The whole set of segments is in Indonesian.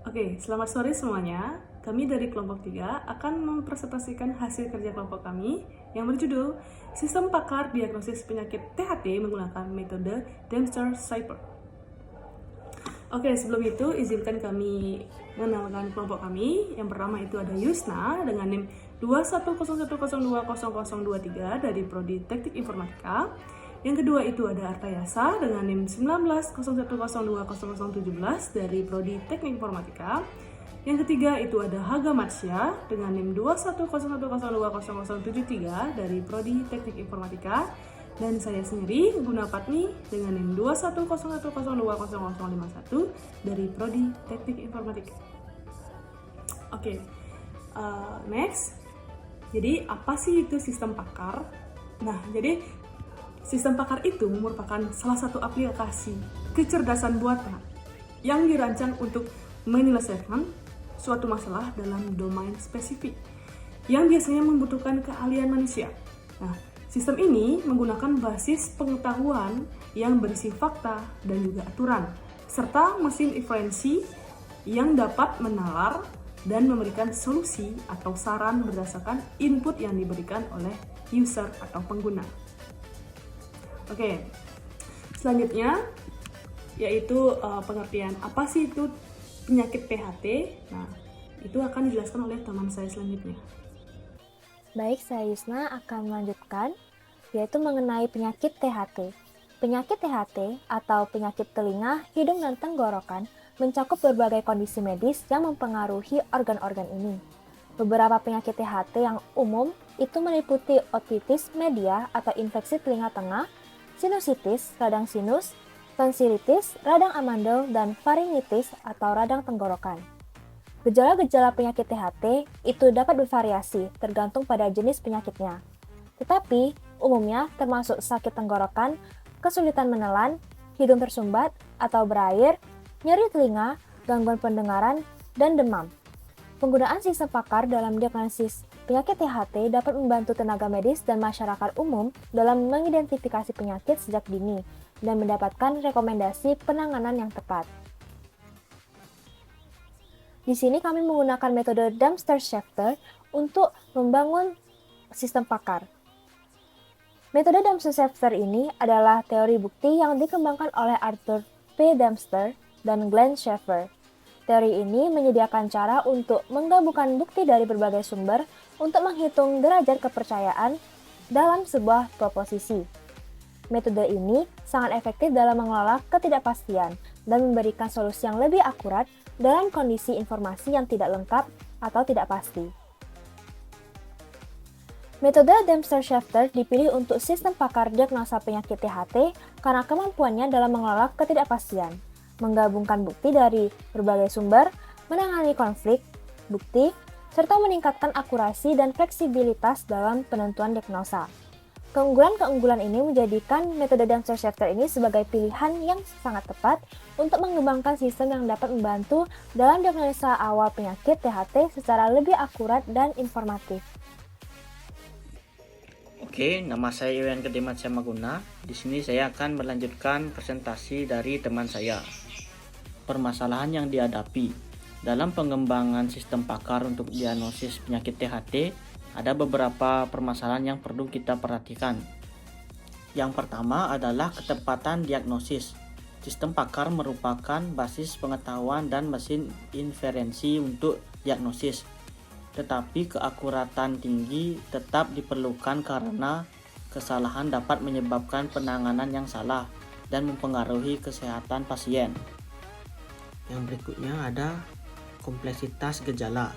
Oke, selamat sore semuanya. Kami dari kelompok 3 akan mempresentasikan hasil kerja kelompok kami yang berjudul Sistem Pakar Diagnosis Penyakit THT menggunakan metode Dempster-Shaffer. Oke, sebelum itu izinkan kami mengenalkan kelompok kami. Yang pertama itu ada Yusna dengan NIM 21010200023 dari Prodi Teknik Informatika. Yang kedua itu ada Artayasa dengan NIM 1901020017 dari Prodi Teknik Informatika. Yang ketiga itu ada Haga Matsya dengan NIM 21010200073 dari Prodi Teknik Informatika. Dan saya sendiri, Guna Patni, dengan NIM 21010200051 dari Prodi Teknik Informatika. Oke, next. Jadi, apa sih itu sistem pakar? Nah, jadi sistem pakar itu merupakan salah satu aplikasi kecerdasan buatan yang dirancang untuk menyelesaikan suatu masalah dalam domain spesifik yang biasanya membutuhkan keahlian manusia. Nah, sistem ini menggunakan basis pengetahuan yang berisi fakta dan juga aturan, serta mesin inferensi yang dapat menalar dan memberikan solusi atau saran berdasarkan input yang diberikan oleh user atau pengguna. Oke, selanjutnya yaitu pengertian apa sih itu penyakit THT. Nah, itu akan dijelaskan oleh teman saya selanjutnya. Baik, saya Yusna akan melanjutkan, yaitu mengenai penyakit THT. Penyakit THT atau penyakit telinga, hidung, dan tenggorokan mencakup berbagai kondisi medis yang mempengaruhi organ-organ ini. Beberapa penyakit THT yang umum itu meliputi otitis media atau infeksi telinga tengah, sinusitis, radang sinus, tonsilitis, radang amandel, dan faringitis atau radang tenggorokan. Gejala-gejala penyakit THT itu dapat bervariasi tergantung pada jenis penyakitnya. Tetapi, umumnya termasuk sakit tenggorokan, kesulitan menelan, hidung tersumbat atau berair, nyeri telinga, gangguan pendengaran, dan demam. Penggunaan sistem pakar dalam diagnosis penyakit THT dapat membantu tenaga medis dan masyarakat umum dalam mengidentifikasi penyakit sejak dini dan mendapatkan rekomendasi penanganan yang tepat. Di sini kami menggunakan metode Dempster-Shaffer untuk membangun sistem pakar. Metode Dempster-Shaffer ini adalah teori bukti yang dikembangkan oleh Arthur P. Dempster dan Glenn Shaffer. Teori ini menyediakan cara untuk menggabungkan bukti dari berbagai sumber untuk menghitung derajat kepercayaan dalam sebuah proposisi. Metode ini sangat efektif dalam mengelola ketidakpastian dan memberikan solusi yang lebih akurat dalam kondisi informasi yang tidak lengkap atau tidak pasti. Metode Dempster-Shaffer dipilih untuk sistem pakar diagnosa penyakit THT karena kemampuannya dalam mengelola ketidakpastian, menggabungkan bukti dari berbagai sumber, menangani konflik bukti, serta meningkatkan akurasi dan fleksibilitas dalam penentuan diagnosa. Keunggulan-keunggulan ini menjadikan metode Dempster-Shaffer ini sebagai pilihan yang sangat tepat untuk mengembangkan sistem yang dapat membantu dalam diagnosa awal penyakit THT secara lebih akurat dan informatif. Oke, nama saya Iwan Kedimat Maguna. Di sini saya akan melanjutkan presentasi dari teman saya. Permasalahan yang dihadapi dalam pengembangan sistem pakar untuk diagnosis penyakit THT, ada beberapa permasalahan yang perlu kita perhatikan. Yang pertama adalah ketepatan diagnosis. Sistem pakar merupakan basis pengetahuan dan mesin inferensi untuk diagnosis. Tetapi keakuratan tinggi tetap diperlukan karena kesalahan dapat menyebabkan penanganan yang salah dan mempengaruhi kesehatan pasien. Yang berikutnya ada kompleksitas gejala.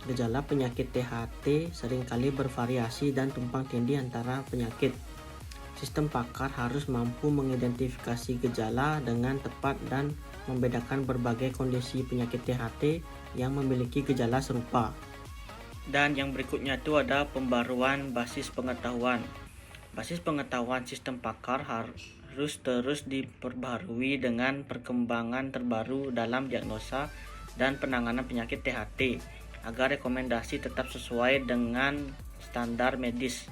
Gejala penyakit THT seringkali bervariasi dan tumpang tindih antara penyakit. Sistem pakar harus mampu mengidentifikasi gejala dengan tepat dan membedakan berbagai kondisi penyakit THT yang memiliki gejala serupa. Dan yang berikutnya itu ada pembaruan basis pengetahuan. Basis pengetahuan sistem pakar harus terus diperbaharui dengan perkembangan terbaru dalam diagnosa dan penanganan penyakit THT agar rekomendasi tetap sesuai dengan standar medis.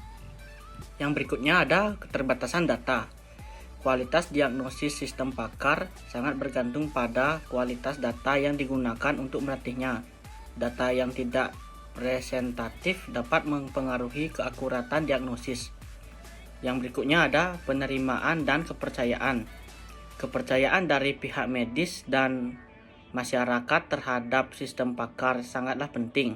Yang berikutnya ada keterbatasan data. Kualitas diagnosis sistem pakar sangat bergantung pada kualitas data yang digunakan untuk melatihnya. Data yang tidak presentatif dapat mempengaruhi keakuratan diagnosis. Yang berikutnya ada penerimaan dan kepercayaan. Kepercayaan dari pihak medis dan masyarakat terhadap sistem pakar sangatlah penting.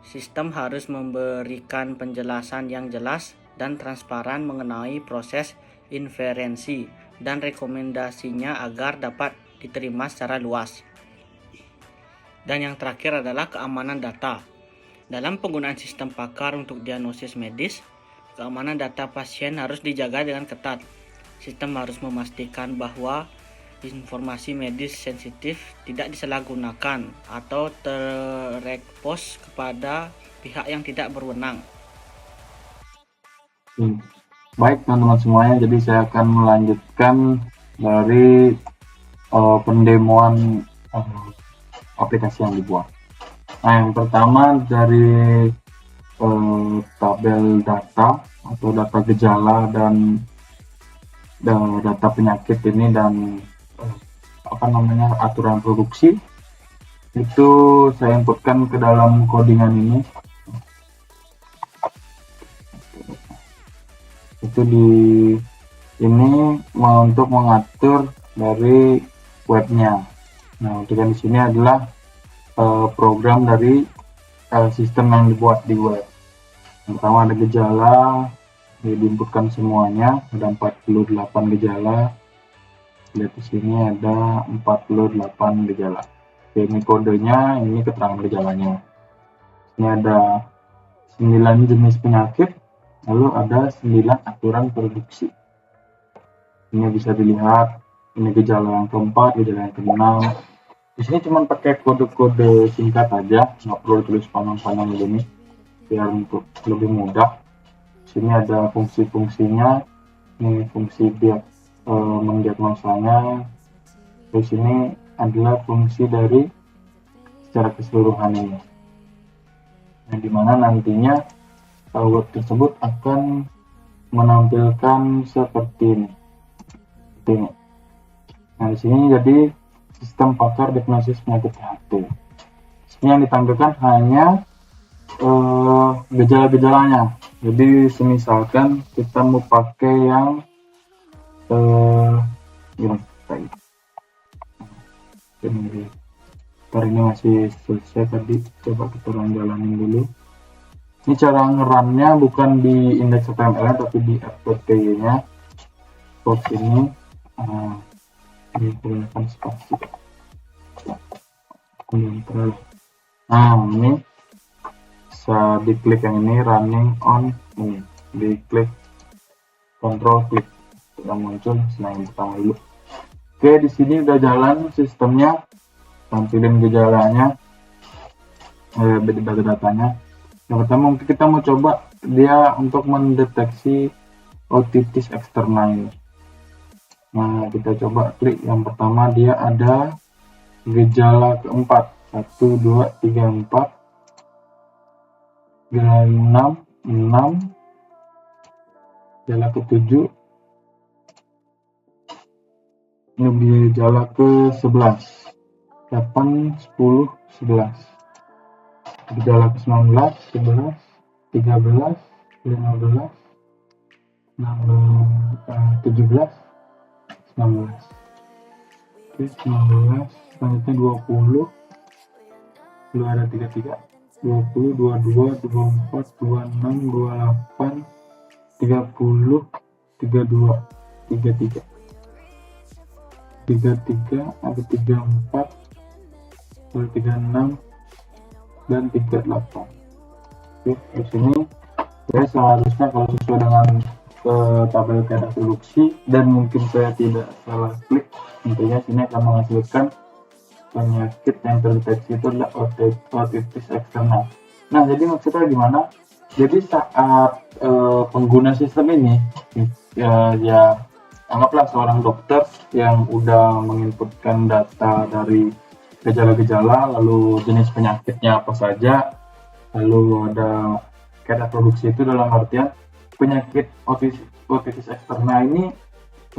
Sistem harus memberikan penjelasan yang jelas dan transparan mengenai proses inferensi dan rekomendasinya agar dapat diterima secara luas. Dan yang terakhir adalah keamanan data. Dalam penggunaan sistem pakar untuk diagnosis medis, keamanan data pasien harus dijaga dengan ketat. Sistem harus memastikan bahwa informasi medis sensitif tidak disalahgunakan atau terekspos kepada pihak yang tidak berwenang. Baik teman-teman semuanya, jadi saya akan melanjutkan dari pendemoan aplikasi yang dibuat. Nah, yang pertama dari tabel data atau data gejala dan data penyakit ini dan aturan produksi itu saya inputkan ke dalam codingan ini. Itu ini untuk mengatur dari webnya. Nah, untuk yang di sini adalah program dari sistem yang dibuat di web. Yang pertama ada gejala, diinputkan semuanya, ada 48 gejala. Lihat di sini ada 48 gejala. Oke, ini kodenya, ini keterangan gejalanya. Ini ada 9 jenis penyakit, lalu ada 9 aturan produksi. Ini bisa dilihat, ini gejala yang keempat, gejala yang keenam. Di sini cuma pakai kode-kode singkat aja, nggak perlu tulis panjang-panjang begini, biar untuk lebih mudah. Sini ada fungsi-fungsinya, ini fungsi biar mendiagnosanya. Di sini adalah fungsi dari secara keseluruhan ini. Nah, dimana nantinya web tersebut akan menampilkan seperti ini. Nah, di sini jadi sistem pakar diagnosis penyakit THT. Ini yang ditampilkan hanya gejala-gejalanya. Jadi misalkan kita mau pakai yang ini masih selesai tadi, coba kita jalanin dulu. Ini cara ngerunnya bukan di index.html tapi di fpty nya. Box ini menggunakan spasi. Nah, ini bisa diklik yang ini, running on ini, diklik control klik sudah muncul. Nah, yang pertama dulu. Oke, di sini udah jalan sistemnya, tampilin gejalanya, datanya. Yang pertama mungkin kita mau coba dia untuk mendeteksi otitis eksternal. Nah, kita coba klik yang pertama, dia ada gejala keempat, 1, 2, 3, 4, gejala 6, gejala ke-7, ini gejala ke-11, 8, 10, 11, gejala ke-19, 11, 13, 15, 17, 19. Oke, 19, selanjutnya 20, lalu ada 33, 20, 22, 24, 26, 28, 30, 32, 33, 33, ada 34, lalu 36, dan 38. Oke, di sini ya seharusnya kalau sesuai dengan tabel keadaan produksi, dan mungkin saya tidak salah klik, intinya sini akan menghasilkan penyakit yang terdeteksi itu adalah otitis eksternal. Nah, jadi maksudnya gimana? Jadi saat pengguna sistem ini ya anggaplah seorang dokter yang udah menginputkan data dari gejala-gejala, lalu jenis penyakitnya apa saja, lalu ada keadaan produksi itu dalam artian penyakit otitis eksternal ini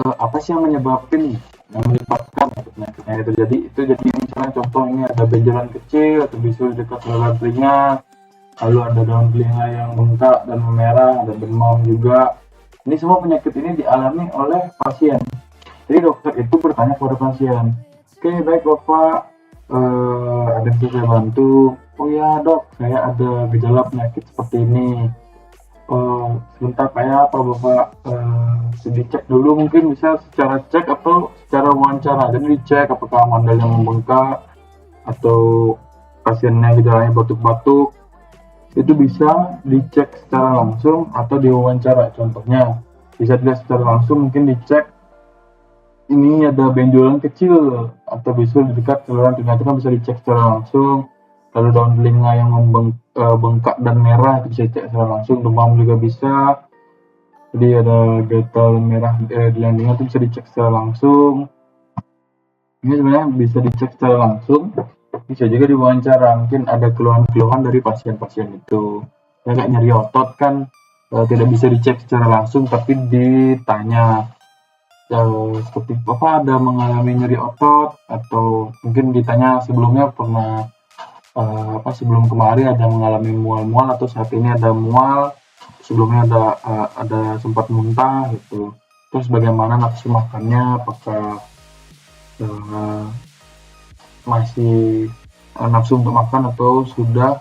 apa sih yang menyebabkan penyakitnya itu. Jadi misalnya contoh ini ada benjolan kecil atau bisul dekat saluran telinga, lalu ada daun telinga yang bengkak dan memerah, ada demam juga. Ini semua penyakit ini dialami oleh pasien. Jadi dokter itu bertanya kepada pasien, oke baik Bapak, ada yang bisa saya bantu? Oh ya dok, saya ada gejala penyakit seperti ini. Sebentar kayak apa Bapak, bisa dicek dulu, mungkin bisa secara cek atau secara wawancara. Jadi dicek apakah amandalnya membengkak atau pasiennya gejalanya batuk-batuk. Itu bisa dicek secara langsung atau diwawancara. Contohnya bisa dilihat secara langsung, mungkin dicek ini ada benjolan kecil atau bisul di dekat saluran telinga, itu kan bisa dicek secara langsung. Lalu daun telinga yang bengkak dan merah itu bisa dicek secara langsung. Demam juga bisa, jadi ada gatal merah di telinga itu bisa dicek secara langsung. Ini sebenarnya bisa dicek secara langsung, bisa juga diwawancara. Mungkin ada keluhan-keluhan dari pasien-pasien itu ya, kayak nyeri otot kan, tidak bisa dicek secara langsung tapi ditanya seperti apa, ada mengalami nyeri otot, atau mungkin ditanya sebelumnya pernah sebelum kemarin ada mengalami mual-mual atau saat ini ada mual, sebelumnya ada sempat muntah gitu. Terus bagaimana nafsu makannya, apakah masih nafsu untuk makan atau sudah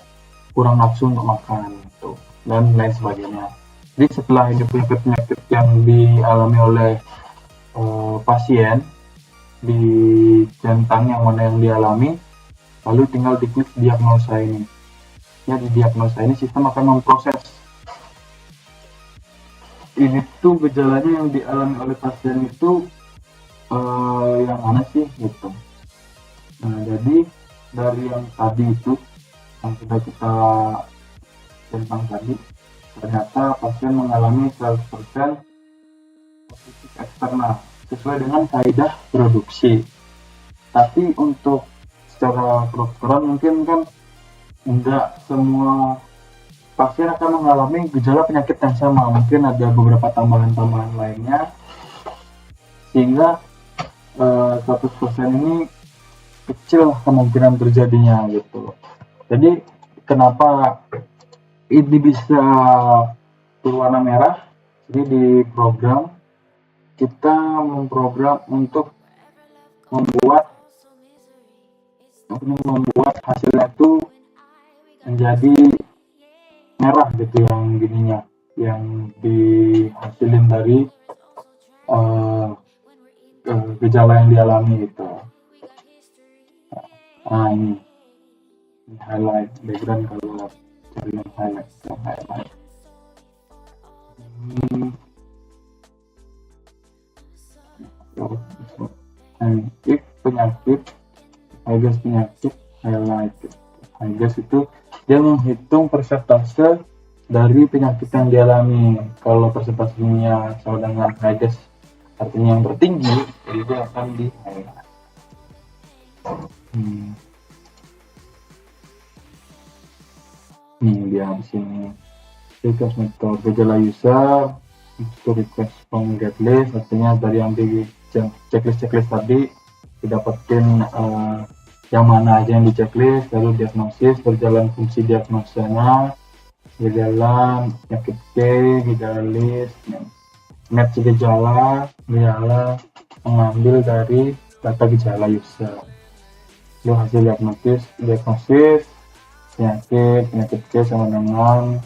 kurang nafsu untuk makan gitu, dan lain sebagainya. Jadi setelah ini penyakit-penyakit yang dialami oleh pasien di centang yang mana yang dialami, lalu tinggal diklik diagnosa ini. Ya, di diagnosa ini sistem akan memproses ini tuh gejalanya yang dialami oleh pasien itu yang mana sih gitu. Nah, jadi dari yang tadi itu yang sudah kita tentang tadi, ternyata pasien mengalami 100% positif eksternal sesuai dengan kaidah produksi. Tapi untuk secara kedokteran mungkin kan enggak semua pasien akan mengalami gejala penyakit yang sama, mungkin ada beberapa tambahan-tambahan lainnya sehingga 100% ini kecil kemungkinan terjadinya gitu. Jadi kenapa ini bisa berwarna merah? Jadi di program kita memprogram untuk membuat hasilnya itu menjadi merah gitu, yang gininya, yang dihasilin dari gejala yang dialami gitu. Nah ini highlight background, kalau cari yang highlight. Penyakit highlight. Highgas itu dia menghitung persentase dari penyakit yang dialami. Kalau persentasenya sama dengan highgas, artinya yang tertinggi, jadi dia akan di highlight. Nih dia di sini. Request method gejala user to request from get list, artinya dari yang di checklist tadi didapetin yang mana aja yang di checklist, lalu diagnosis, berjalan fungsi diagnosanya, gejala, penyakit C, gejala list, match gejala, mengambil dari data gejala user. Lalu hasil diagnosis, penyakit C sama dengan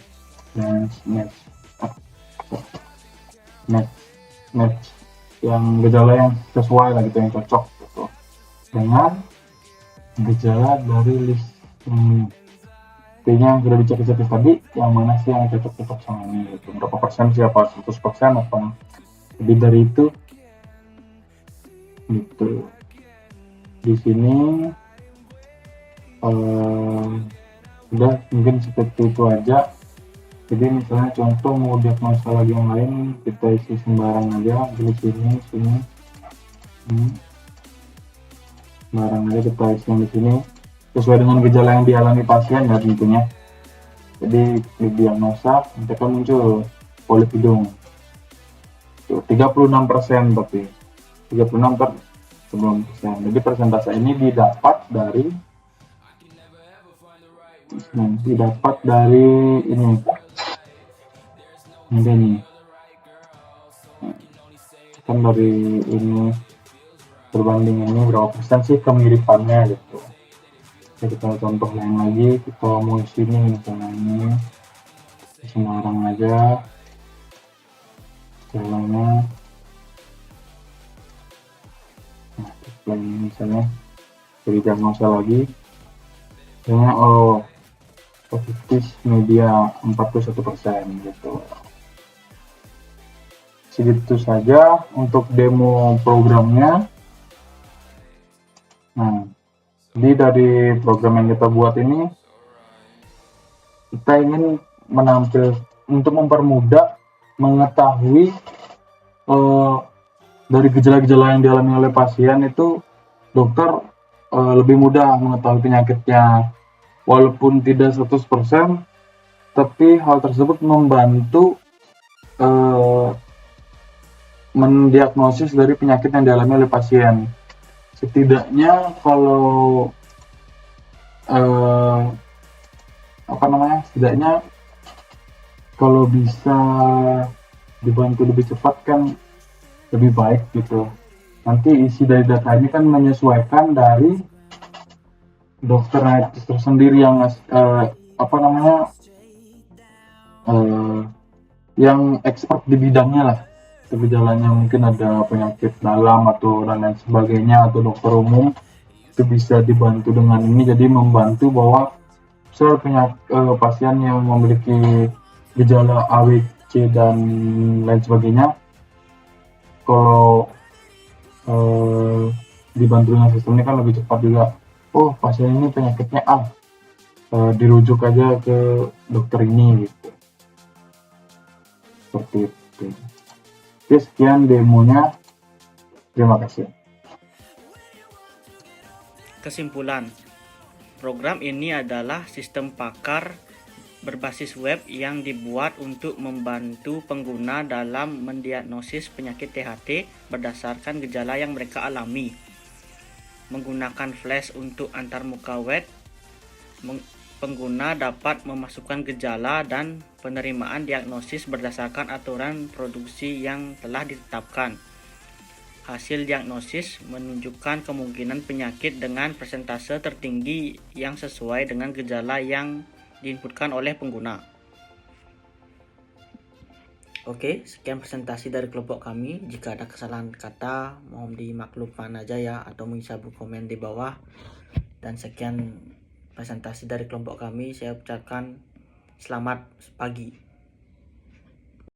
match yang gejala yang sesuai lah gitu, yang cocok gitu dengan gejala dari list ini. Artinya yang sudah dicek tadi, yang mana sih yang cocok sama ini gitu. Berapa persen, siapa 100% atau lebih dari itu gitu. Di sini udah mungkin seperti itu aja. Jadi misalnya contoh mau diagnosa lagi yang lain, kita isi sembarang aja di sini sembarang aja kita isi di sini sesuai dengan gejala yang dialami pasien ya tentunya. Jadi di diagnosa nanti akan muncul polip hidung. gitu. 36% tapi 36%. Jadi persentase ini didapat dari ini. Ini kan dari ini berbanding ini berapa persen sih kemiripannya gitu. Ya, kita contoh lain lagi, kita mau sini misalnya ini Semarang aja jalannya. Nah, lain misalnya dari diagnosa lagi misalnya positif media 41% gitu. Segitu saja untuk demo programnya. Nah, jadi dari program yang kita buat ini, kita ingin untuk mempermudah mengetahui dari gejala-gejala yang dialami oleh pasien itu, dokter lebih mudah mengetahui penyakitnya. Walaupun tidak 100%, tapi hal tersebut membantu mendiagnosis dari penyakit yang dialami oleh pasien. Setidaknya kalau setidaknya kalau bisa dibantu lebih cepat kan lebih baik gitu. Nanti isi dari data ini kan menyesuaikan dari dokter tersendiri yang yang expert di bidangnya lah. Gejalanya mungkin ada penyakit dalam atau dan lain sebagainya, atau dokter umum itu bisa dibantu dengan ini. Jadi membantu bahwa pasien yang memiliki gejala A, B, C dan lain sebagainya, kalau dibantu dengan sistem ini kan lebih cepat juga. Oh, pasien ini penyakitnya A, dirujuk aja ke dokter ini gitu. Seperti itu. Oke, sekian demonya. Terima kasih. Kesimpulan, program ini adalah sistem pakar berbasis web yang dibuat untuk membantu pengguna dalam mendiagnosis penyakit THT berdasarkan gejala yang mereka alami. Menggunakan flash untuk antarmuka web, pengguna dapat memasukkan gejala dan penerimaan diagnosis berdasarkan aturan produksi yang telah ditetapkan. Hasil diagnosis menunjukkan kemungkinan penyakit dengan persentase tertinggi yang sesuai dengan gejala yang diinputkan oleh pengguna. Oke, sekian presentasi dari kelompok kami. Jika ada kesalahan kata, mohon dimaklumkan aja ya, atau bisa komen di bawah. Dan sekian presentasi dari kelompok kami. Saya ucapkan selamat pagi.